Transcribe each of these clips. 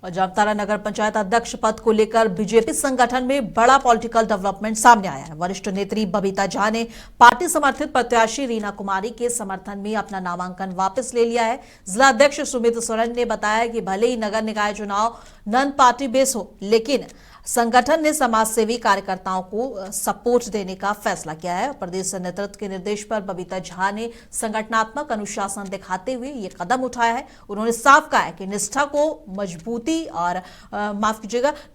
और जामताड़ा नगर पंचायत अध्यक्ष पद को लेकर बीजेपी संगठन में बड़ा पॉलिटिकल डेवलपमेंट सामने आया है। वरिष्ठ नेत्री बबीता झा ने पार्टी समर्थित प्रत्याशी रीना कुमारी के समर्थन में अपना नामांकन वापस ले लिया है। जिला अध्यक्ष सुमित सोरेन ने बताया कि भले ही नगर निकाय चुनाव नॉन पार्टी बेस हो, लेकिन संगठन ने समाजसेवी कार्यकर्ताओं को सपोर्ट देने का फैसला किया है। प्रदेश नेतृत्व के निर्देश पर बबीता झा ने संगठनात्मक अनुशासन दिखाते हुए ये कदम उठाया है। उन्होंने साफ कहा है कि निष्ठा को मजबूती और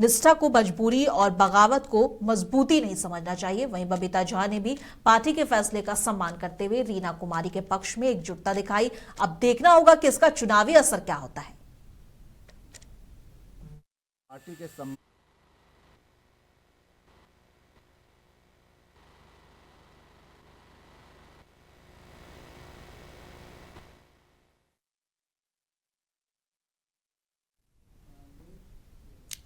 निष्ठा को मजबूरी और बगावत को मजबूती नहीं समझना चाहिए। वहीं बबीता झा ने भी पार्टी के फैसले का सम्मान करते हुए रीना कुमारी के पक्ष में एकजुटता दिखाई। अब देखना होगा कि इसका चुनावी असर क्या होता है। पार्टी के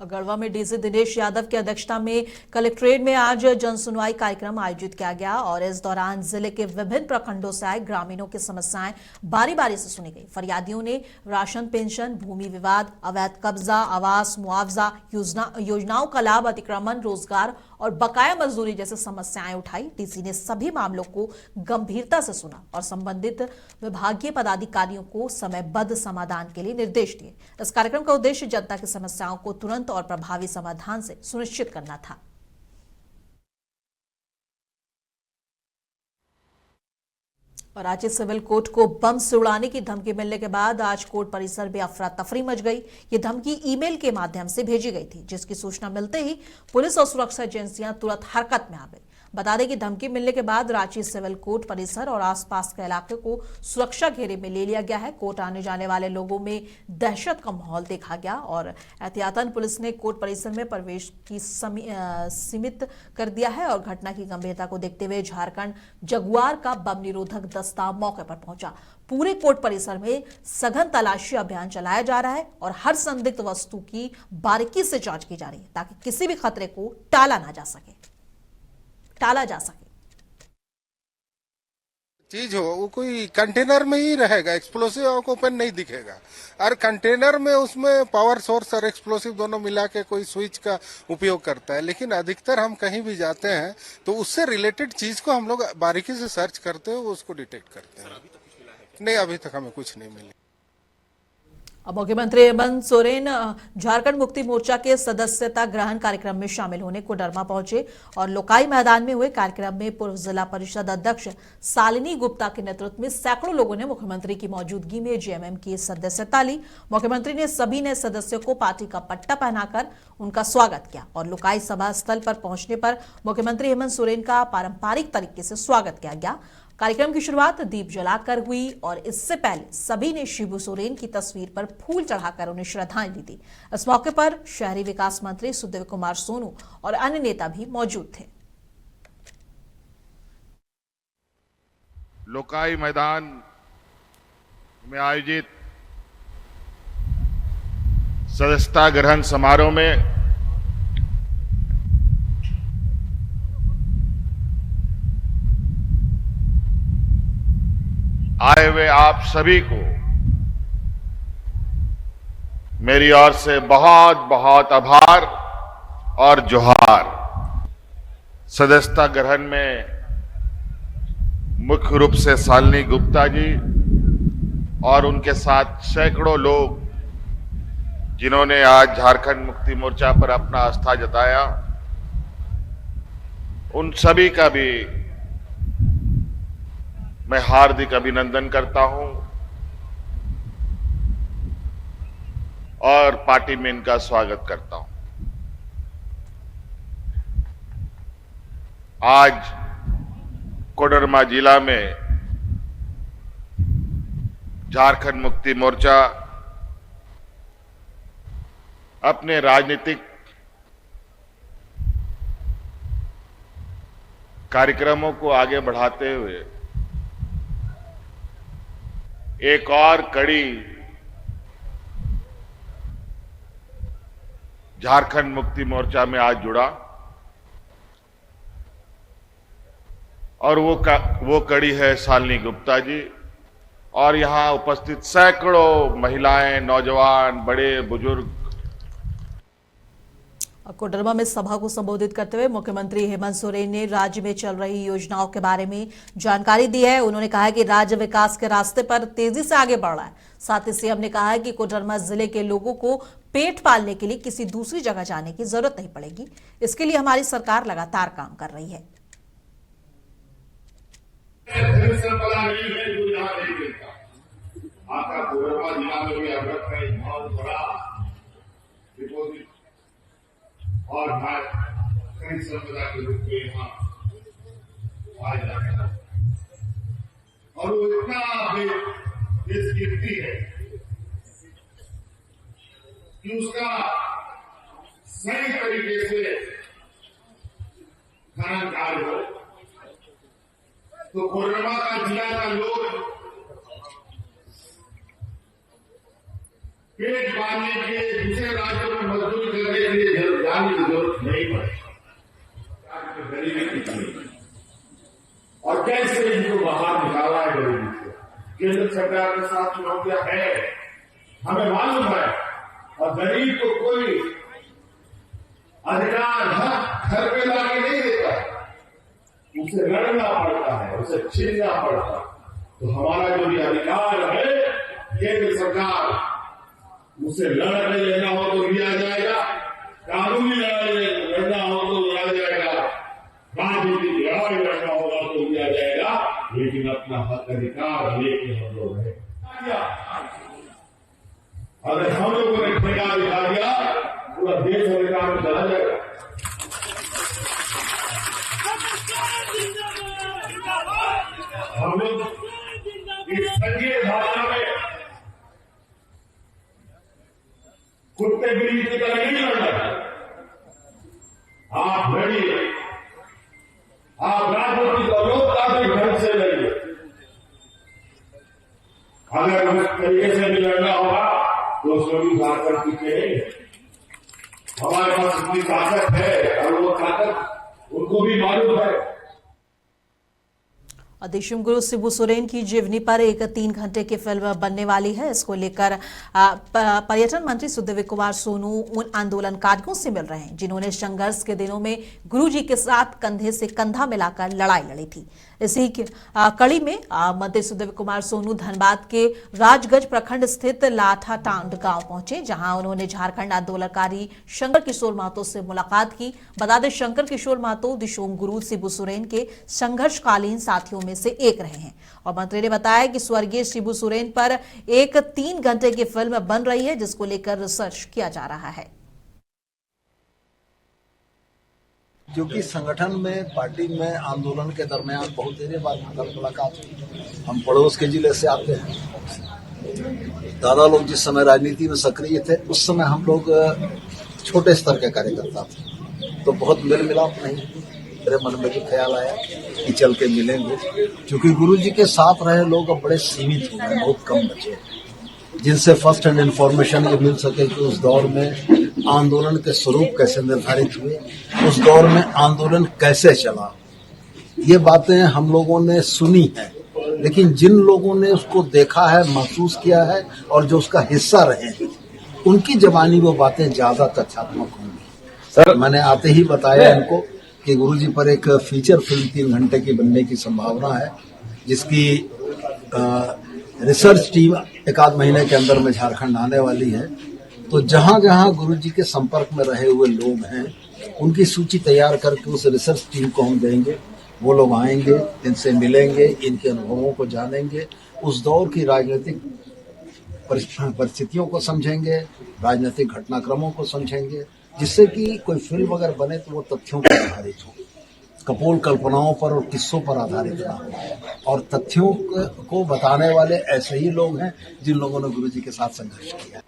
गढ़वा में डीसी दिनेश यादव की अध्यक्षता में कलेक्ट्रेट में आज जनसुनवाई कार्यक्रम आयोजित किया गया और इस दौरान जिले के विभिन्न प्रखंडों से आए ग्रामीणों की समस्याएं बारी बारी से सुनी गई। फरियादियों ने राशन, पेंशन, भूमि विवाद, अवैध कब्जा, आवास, मुआवजा योजनाओं का लाभ, अतिक्रमण, रोजगार और बकाया मजदूरी जैसी समस्याएं उठाई। डीसी ने सभी मामलों को गंभीरता से सुना और संबंधित विभागीय पदाधिकारियों को समयबद्ध समाधान के लिए निर्देश दिए। इस कार्यक्रम का उद्देश्य जनता की समस्याओं को तुरंत और प्रभावी समाधान से सुनिश्चित करना था। और रांची सिविल कोर्ट को बम से उड़ाने की धमकी मिलने के बाद आज कोर्ट परिसर में अफरा तफरी मच गई। ये धमकी ईमेल के माध्यम से भेजी गई थी, जिसकी सूचना मिलते ही पुलिस और सुरक्षा एजेंसियां तुरंत हरकत में आ गई। बता दें कि धमकी मिलने के बाद रांची सिविल कोर्ट परिसर और आसपास के इलाके को सुरक्षा घेरे में ले लिया गया है। कोर्ट आने जाने वाले लोगों में दहशत का माहौल देखा गया और एहतियातन पुलिस ने कोर्ट परिसर में प्रवेश की सीमित कर दिया है। और घटना की गंभीरता को देखते हुए झारखंड जगुआर का बम निरोधक दस्ता मौके पर पहुंचा। पूरे कोर्ट परिसर में सघन तलाशी अभियान चलाया जा रहा है और हर संदिग्ध वस्तु की बारीकी से जांच की जा रही है ताकि किसी भी खतरे को टाला जा सके। चीज हो वो कोई कंटेनर में ही रहेगा, एक्सप्लोसिव आपको ओपन नहीं दिखेगा। और कंटेनर में उसमें पावर सोर्स और एक्सप्लोसिव दोनों मिला के कोई स्विच का उपयोग करता है। लेकिन अधिकतर हम कहीं भी जाते हैं तो उससे रिलेटेड चीज को हम लोग बारीकी से सर्च करते हैं, उसको डिटेक्ट करते हैं। नहीं, अभी तक हमें कुछ नहीं मिला। अब मुख्यमंत्री हेमंत सोरेन झारखंड मुक्ति मोर्चा के सदस्यता ग्रहण कार्यक्रम में शामिल होने कोडरमा पहुंचे और लोकाई मैदान में हुए कार्यक्रम में पूर्व जिला परिषद अध्यक्ष शालिनी गुप्ता के नेतृत्व में सैकड़ों लोगों ने मुख्यमंत्री की मौजूदगी में जेएमएम की सदस्यता ली। मुख्यमंत्री ने सभी नए सदस्यों को पार्टी का पट्टा पहनाकर उनका स्वागत किया और लोकाई सभा स्थल पर पहुंचने पर मुख्यमंत्री हेमंत सोरेन का पारंपरिक तरीके से स्वागत किया गया। कार्यक्रम की शुरुआत दीप जलाकर हुई और इससे पहले सभी ने शिबू सोरेन की तस्वीर पर फूल चढ़ाकर उन्हें श्रद्धांजलि दी। इस मौके पर शहरी विकास मंत्री सुदेव कुमार सोनू और अन्य नेता भी मौजूद थे। लोकाई मैदान में आयोजित सदस्यता ग्रहण समारोह में आए हुए आप सभी को मेरी ओर से बहुत बहुत आभार और जोहार। सदस्यता ग्रहण में मुख्य रूप से शालिनी गुप्ता जी और उनके साथ सैकड़ों लोग जिन्होंने आज झारखंड मुक्ति मोर्चा पर अपना आस्था जताया, उन सभी का भी मैं हार्दिक अभिनंदन करता हूं और पार्टी में इनका स्वागत करता हूं। आज कोडरमा जिला में झारखंड मुक्ति मोर्चा अपने राजनीतिक कार्यक्रमों को आगे बढ़ाते हुए एक और कड़ी झारखंड मुक्ति मोर्चा में आज जुड़ा और वो कड़ी है शालिनी गुप्ता जी और यहां उपस्थित सैकड़ों महिलाएं, नौजवान, बड़े बुजुर्ग कोडरमा में सभा को संबोधित करते हुए मुख्यमंत्री हेमंत सोरेन ने राज्य में चल रही योजनाओं के बारे में जानकारी दी है। उन्होंने कहा कि राज्य विकास के रास्ते पर तेजी से आगे बढ़ रहा है। साथ ही सीएम ने कहा है कि कोडरमा जिले के लोगों को पेट पालने के लिए किसी दूसरी जगह जाने की जरूरत नहीं पड़ेगी। इसके लिए हमारी सरकार लगातार काम कर रही है। आपका कोडरमा जिला में भी अवगत है बहुत बड़ा डिपोजिट और खनिज संपदा के रूप में यहाँ पाया जाता है और वो इतना बेसकीमती है कि उसका सही तरीके से खनन कार्य हो तो कोडरमा का जिला का लोग पेट पालने के लिए दूसरे राज्यों में मजदूरी करने के लिए जाने की जरूरत नहीं पड़ती। गरीबी कितनी और कैसे इनको बाहर निकाला है गरीबी से। केंद्र सरकार के साथ चुनौतियां है, हमें मालूम है, और गरीब को कोई अधिकार घर पे लाके नहीं देता, उसे लड़ना पड़ता है, उसे छीनना पड़ता है। तो हमारा जो भी अधिकार है केंद्र सरकार उसे लड़ने लेना हो तो लिया जाएगा, कानूनी लड़ाई लड़ना हो तो लड़ा जाएगा, राजनीतिक लड़ाई लड़ना होगा तो लिया जाएगा, लेकिन अपना हक अधिकार लेके हम लोग हैं। अगर हम लोगों ने ठेका दिखा दिया पूरा देश अधिकार में चला जाएगा। हम लोग इस संघीय भावना में कुत्ते बिल्ली की तरह नहीं लड़ना। आप लड़िए, आप राजनीतिक और लोकतांत्रिक ढंग से लड़िए। अगर उस तरीके से भी लड़ना होगा तो उसमें भी ताकत पीछे नहीं है। हमारे पास इतनी ताकत है और वो ताकत उनको भी मालूम है। देशम गुरु शिबू सोरेन की जीवनी पर एक 3 घंटे की फिल्म बनने वाली है। इसको लेकर पर्यटन मंत्री सुदेवी कुमार सोनू उन आंदोलनकारियों से मिल रहे हैं जिन्होंने संघर्ष के दिनों में गुरुजी के साथ कंधे से कंधा मिलाकर लड़ाई लड़ी थी। इसी कड़ी में मंत्री सुदेवी कुमार सोनू धनबाद के राजगंज प्रखंड स्थित लाठाटांड गांव पहुंचे, जहां उन्होंने झारखंड आंदोलनकारी शंकर किशोर महतो से मुलाकात की। बता दें, शंकर किशोर महतो दिशोम गुरु शिबू सोरेन के संघर्षकालीन साथियों में से एक रहे हैं। और मंत्री ने बताया कि स्वर्गीय शिबू सोरेन पर एक 3 घंटे की फिल्म बन रही है, जिसको लेकर रिसर्च किया जा रहा है। क्योंकि संगठन में, पार्टी में आंदोलन के दरमियान बहुत देर बाद मुलाकात हुई। हम पड़ोस के जिले से आते हैं। दादा लोग जिस समय राजनीति में सक्रिय थे उस समय हम लोग छोटे स्तर के कार्यकर्ता थे, तो बहुत मेल मिलाप नहीं। मेरे मन में भी ख्याल आया कि चल के मिलेंगे, क्योंकि गुरु जी के साथ रहे लोग अब बड़े सीमित हो गए, बहुत कम बचे, जिनसे फर्स्ट हैंड इन्फॉर्मेशन ये मिल सके कि उस दौर में आंदोलन के स्वरूप कैसे निर्धारित हुए, उस दौर में आंदोलन कैसे चला। ये बातें हम लोगों ने सुनी है, लेकिन जिन लोगों ने उसको देखा है, महसूस किया है और जो उसका हिस्सा रहे हैं, उनकी जबानी वो बातें ज्यादा तथ्यात्मक होंगी। सर, मैंने आते ही बताया इनको कि गुरुजी पर एक फीचर फिल्म 3 घंटे की बनने की संभावना है, जिसकी रिसर्च टीम 1 आध महीने के अंदर में झारखंड आने वाली है। तो जहां जहां गुरुजी के संपर्क में रहे हुए लोग हैं, उनकी सूची तैयार करके उस रिसर्च टीम को हम देंगे। वो लोग आएंगे, इनसे मिलेंगे, इनके अनुभवों को जानेंगे, उस दौर की राजनीतिक परिस्थितियों को समझेंगे, राजनीतिक घटनाक्रमों को समझेंगे, जिससे कि कोई फिल्म अगर बने तो वो तथ्यों पर आधारित हो, कपोल कल्पनाओं पर और किस्सों पर आधारित ना हो। और तथ्यों को बताने वाले ऐसे ही लोग हैं जिन लोगों ने गुरुजी के साथ संघर्ष किया।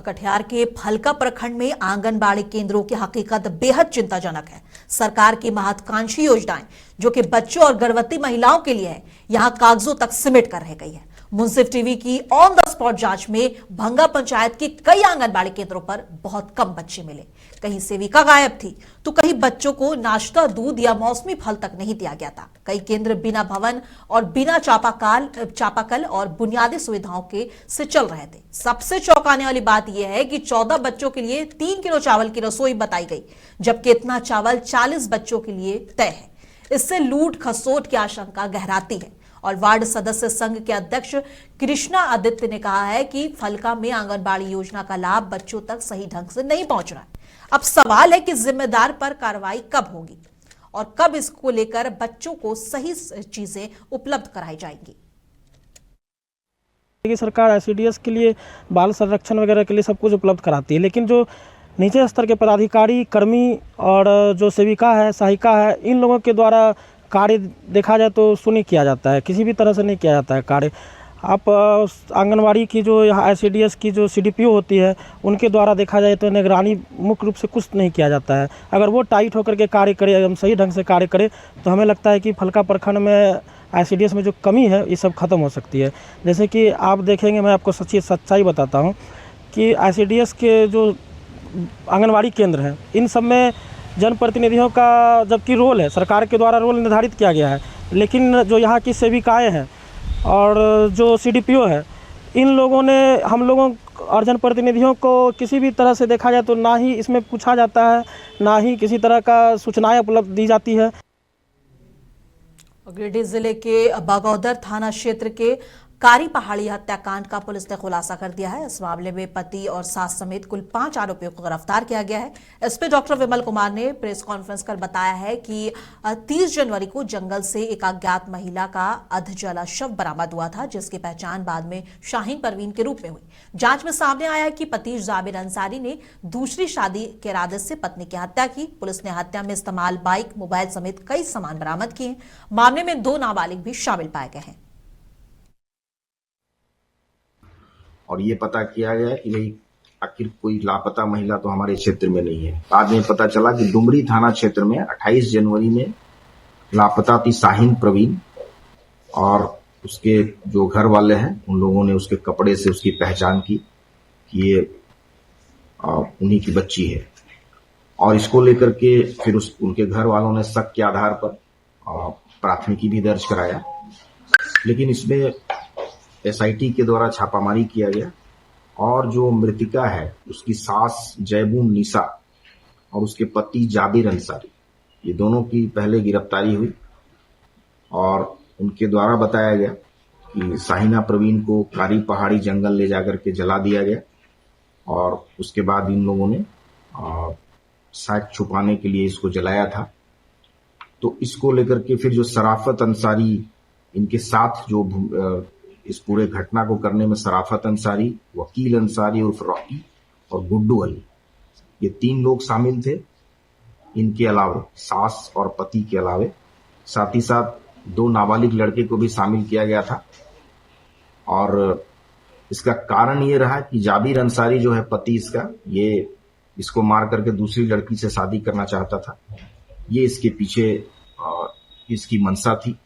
कटिहार के फलका प्रखंड में आंगनबाड़ी केंद्रों की हकीकत बेहद चिंताजनक है। सरकार की महत्वाकांक्षी योजनाएं जो कि बच्चों और गर्भवती महिलाओं के लिए है, यहां कागजों तक सिमट कर रह गई है। मुंसिफ टीवी की ऑन द स्पॉट जांच में भंगा पंचायत के कई आंगनबाड़ी केंद्रों पर बहुत कम बच्चे मिले। कहीं सेविका गायब थी तो कहीं बच्चों को नाश्ता, दूध या मौसमी फल तक नहीं दिया गया था। कई केंद्र बिना भवन और बिना चापाकल और बुनियादी सुविधाओं के से चल रहे थे। सबसे चौंकाने वाली बात यह है कि 14 बच्चों के लिए 3 किलो चावल की रसोई बताई गई, जबकि इतना चावल 40 बच्चों के लिए तय है। इससे लूट खसोट की आशंका गहराती है। और वार्ड सदस्य संघ के अध्यक्ष कृष्णा आदित्य ने कहा है कि फलका में आंगनबाड़ी योजना का लाभ बच्चों तक सही ढंग से नहीं पहुंच रहा है। अब सवाल है कि जिम्मेदार पर कार्रवाई कब होगी और कब इसको लेकर बच्चों को सही चीजें उपलब्ध कराई जाएंगी। सरकार आईसीडीएस के लिए बाल संरक्षण वगैरह के लिए सब कुछ उपलब्ध कराती है, लेकिन जो नीचे स्तर के पदाधिकारी, कर्मी और जो सेविका है, सहायिका है, इन लोगों के द्वारा कार्य देखा जाए तो नहीं किया जाता है, किसी भी तरह से नहीं किया जाता है कार्य। आप आंगनवाड़ी की जो यहाँ आईसीडीएस की जो सीडीपीओ होती है, उनके द्वारा देखा जाए तो निगरानी मुख्य रूप से कुछ नहीं किया जाता है। अगर वो टाइट होकर के कार्य करे, हम सही ढंग से कार्य करें, तो हमें लगता है कि फलका प्रखंड में आईसीडीएस में जो कमी है ये सब खत्म हो सकती है। जैसे कि आप देखेंगे, मैं आपको सच्चाई बताता हूँ कि आईसीडीएस के जो आंगनवाड़ी केंद्र हैं, इन सब में जनप्रतिनिधियों का जबकि रोल है, सरकार के द्वारा रोल निर्धारित किया गया है, लेकिन जो यहाँ की सेविकाएँ हैं और जो सीडीपीओ है, इन लोगों ने हम लोगों और जनप्रतिनिधियों को किसी भी तरह से देखा जाए तो ना ही इसमें पूछा जाता है, ना ही किसी तरह का सूचनाएं उपलब्ध दी जाती है। गिरिडीह जिले के बागौदर थाना क्षेत्र के कारी पहाड़ी हत्याकांड का पुलिस ने खुलासा कर दिया है। इस मामले में पति और सास समेत कुल 5 आरोपियों को गिरफ्तार किया गया है। एसपी डॉक्टर विमल कुमार ने प्रेस कॉन्फ्रेंस कर बताया है कि 30 जनवरी को जंगल से एक अज्ञात महिला का अधजला शव बरामद हुआ था, जिसकी पहचान बाद में शाहीन परवीन के रूप में हुई। जांच में सामने आया है कि पति जाबिर अंसारी ने दूसरी शादी के इरादे से पत्नी की हत्या की। पुलिस ने हत्या में इस्तेमाल बाइक, मोबाइल समेत कई सामान बरामद किए। मामले में 2 नाबालिग भी शामिल पाए गए हैं। और ये पता किया गया कि भाई आखिर कोई लापता महिला तो हमारे क्षेत्र में नहीं है। बाद में पता चला कि डुमरी थाना क्षेत्र में 28 जनवरी में लापता थी शाहीन प्रवीण, और उसके जो घर वाले हैं उन लोगों ने उसके कपड़े से उसकी पहचान की कि ये उन्हीं की बच्ची है। और इसको लेकर के फिर उनके घर वालों ने शक के आधार पर प्राथमिकी भी दर्ज कराया, लेकिन इसमें एसआईटी के द्वारा छापामारी किया गया और जो मृतिका है उसकी सास जयबून निशा और उसके पति जाबिर अंसारी, ये दोनों की पहले गिरफ्तारी हुई और उनके द्वारा बताया गया कि शाहीना प्रवीण को कारी पहाड़ी जंगल ले जाकर के जला दिया गया और उसके बाद इन लोगों ने शायद छुपाने के लिए इसको जलाया था। तो इसको लेकर के फिर जो शराफत अंसारी, इनके साथ जो इस पूरे घटना को करने में शराफत अंसारी, वकील अंसारी उर्फ रॉकी और गुड्डू अली, ये 3 लोग शामिल थे। इनके अलावा सास और पति के अलावे साथ ही साथ 2 नाबालिग लड़के को भी शामिल किया गया था। और इसका कारण ये रहा कि जाबिर अंसारी जो है पति इसका, ये इसको मार करके दूसरी लड़की से शादी करना चाहता था। ये इसके पीछे इसकी मंशा थी।